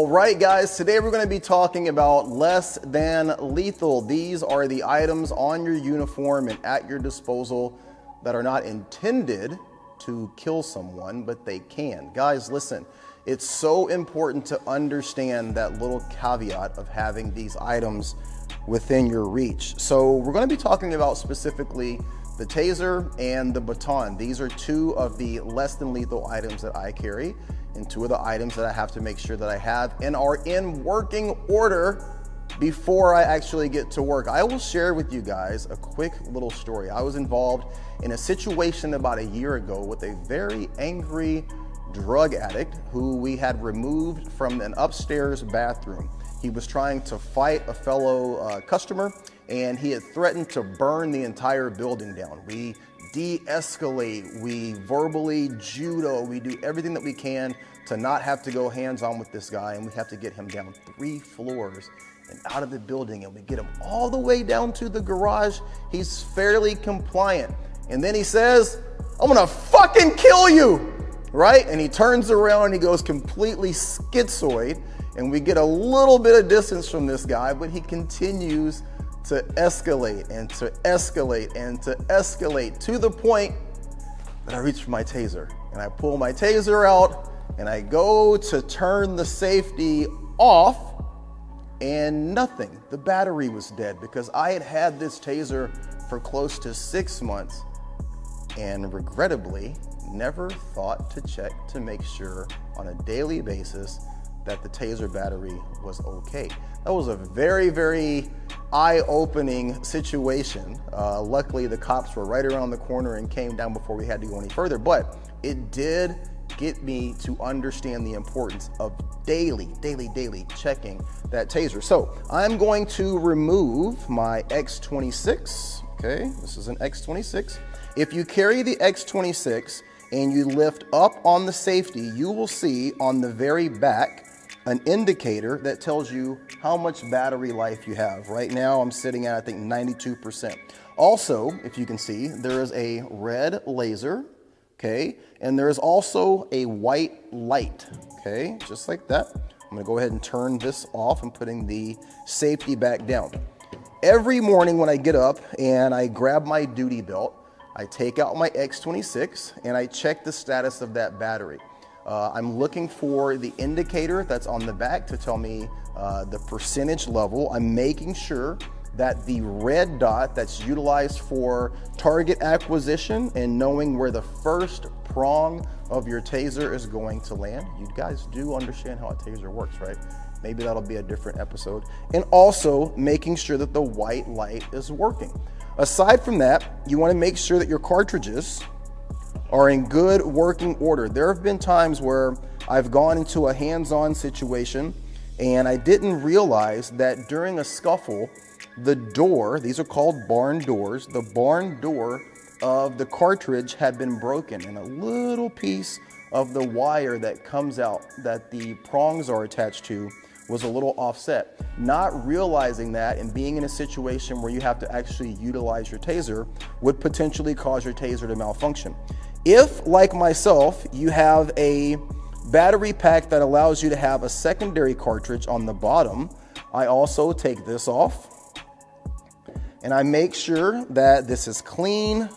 All right, guys, today we're going to be talking about less than lethal. These are the items on your uniform and at your disposal that are not intended to kill someone, but they can. Guys, listen, it's so important to understand that little caveat of having these items within your reach. So we're going to be talking about specifically the taser and the baton. These are two of the less than lethal items that I carry, and two of the items that I have to make sure that I have and are in working order before I actually get to work. I will share with you guys a quick little story. I was involved in a situation about a year ago with a very angry drug addict who we had removed from an upstairs bathroom. He was trying to fight a fellow customer, and he had threatened to burn the entire building down. We de-escalate, we verbally judo, we do everything that we can to not have to go hands-on with this guy, and we have to get him down 3 floors and out of the building, and we get him all the way down to the garage. He's fairly compliant, and then he says, "I'm gonna fucking kill you," right? And he turns around and he goes completely schizoid, and we get a little bit of distance from this guy, but he continues to escalate and to escalate and to escalate to the point that I reach for my taser, and I pull my taser out and I go to turn the safety off, and nothing. The battery was dead because I had had this taser for close to 6 months and regrettably never thought to check to make sure on a daily basis that the taser battery was okay. That was a very, very eye-opening situation. Luckily, the cops were right around the corner and came down before we had to go any further, but it did get me to understand the importance of daily checking that taser. So I'm going to remove my X26, okay? This is an X26. If you carry the X26 and you lift up on the safety, you will see on the very back an indicator that tells you how much battery life you have. Right now, I'm sitting at, I think, 92%. Also, if you can see, there is a red laser, okay? And there is also a white light, okay? Just like that. I'm gonna go ahead and turn this off and putting the safety back down. Every morning when I get up and I grab my duty belt, I take out my X26 and I check the status of that battery. I'm looking for the indicator that's on the back to tell me the percentage level. I'm making sure that the red dot that's utilized for target acquisition and knowing where the first prong of your taser is going to land. You guys do understand how a taser works, right? Maybe that'll be a different episode. And also making sure that the white light is working. Aside from that, you want to make sure that your cartridges are in good working order. There have been times where I've gone into a hands-on situation and I didn't realize that during a scuffle, the door, these are called barn doors, the barn door of the cartridge had been broken, and a little piece of the wire that comes out that the prongs are attached to was a little offset. Not realizing that and being in a situation where you have to actually utilize your taser would potentially cause your taser to malfunction. If, like myself, you have a battery pack that allows you to have a secondary cartridge on the bottom, I also take this off and I make sure that this is clean.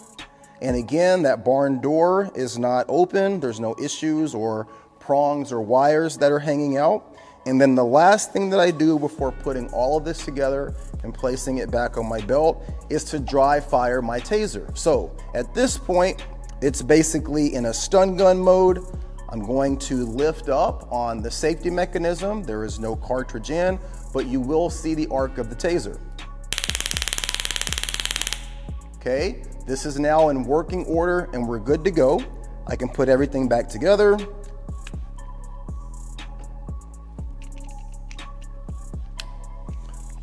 And again, that barn door is not open. There's no issues or prongs or wires that are hanging out. And then the last thing that I do before putting all of this together and placing it back on my belt is to dry fire my taser. So at this point, it's basically in a stun gun mode. I'm going to lift up on the safety mechanism. There is no cartridge in, but you will see the arc of the taser. Okay, this is now in working order and we're good to go. I can put everything back together.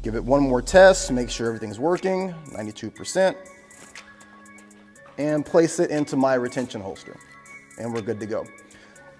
Give it one more test, make sure everything's working, 92%. And place it into my retention holster, and we're good to go.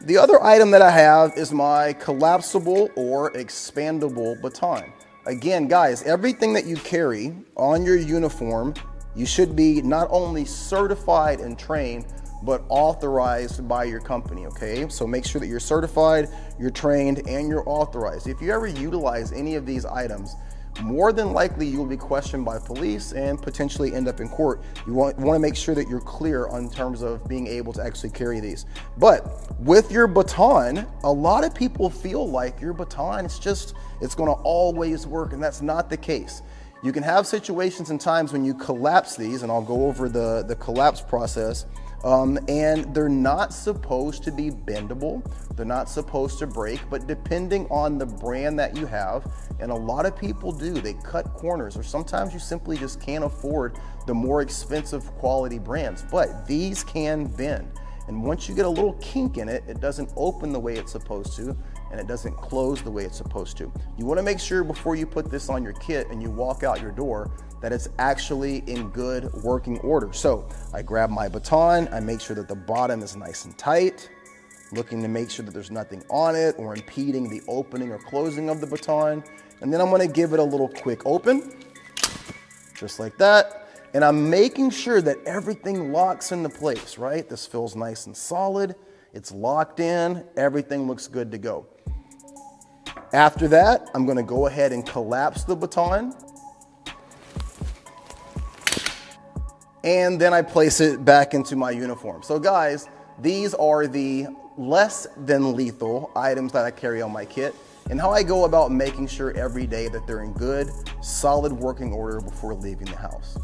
The other item that I have is my collapsible or expandable baton. Again, guys, everything that you carry on your uniform, you should be not only certified and trained, but authorized by your company, okay? So make sure that you're certified, you're trained, and you're authorized. If you ever utilize any of these items, more than likely you'll be questioned by police and potentially end up in court. You want to make sure that you're clear in terms of being able to actually carry these. But with your baton, a lot of people feel like your baton, it's going to always work, and that's not the case. You can have situations and times when you collapse these, and I'll go over the collapse process, and they're not supposed to be bendable. They're not supposed to break, but depending on the brand that you have, and a lot of people do, they cut corners, or sometimes you simply just can't afford the more expensive quality brands, but these can bend. And once you get a little kink in it, it doesn't open the way it's supposed to, and it doesn't close the way it's supposed to. You want to make sure before you put this on your kit and you walk out your door that it's actually in good working order. So I grab my baton, I make sure that the bottom is nice and tight, looking to make sure that there's nothing on it or impeding the opening or closing of the baton. And then I'm going to give it a little quick open, just like that. And I'm making sure that everything locks into place, right? This feels nice and solid. It's locked in. Everything looks good to go. After that, I'm going to go ahead and collapse the baton. And then I place it back into my uniform. So guys, these are the less than lethal items that I carry on my kit, and how I go about making sure every day that they're in good, solid working order before leaving the house.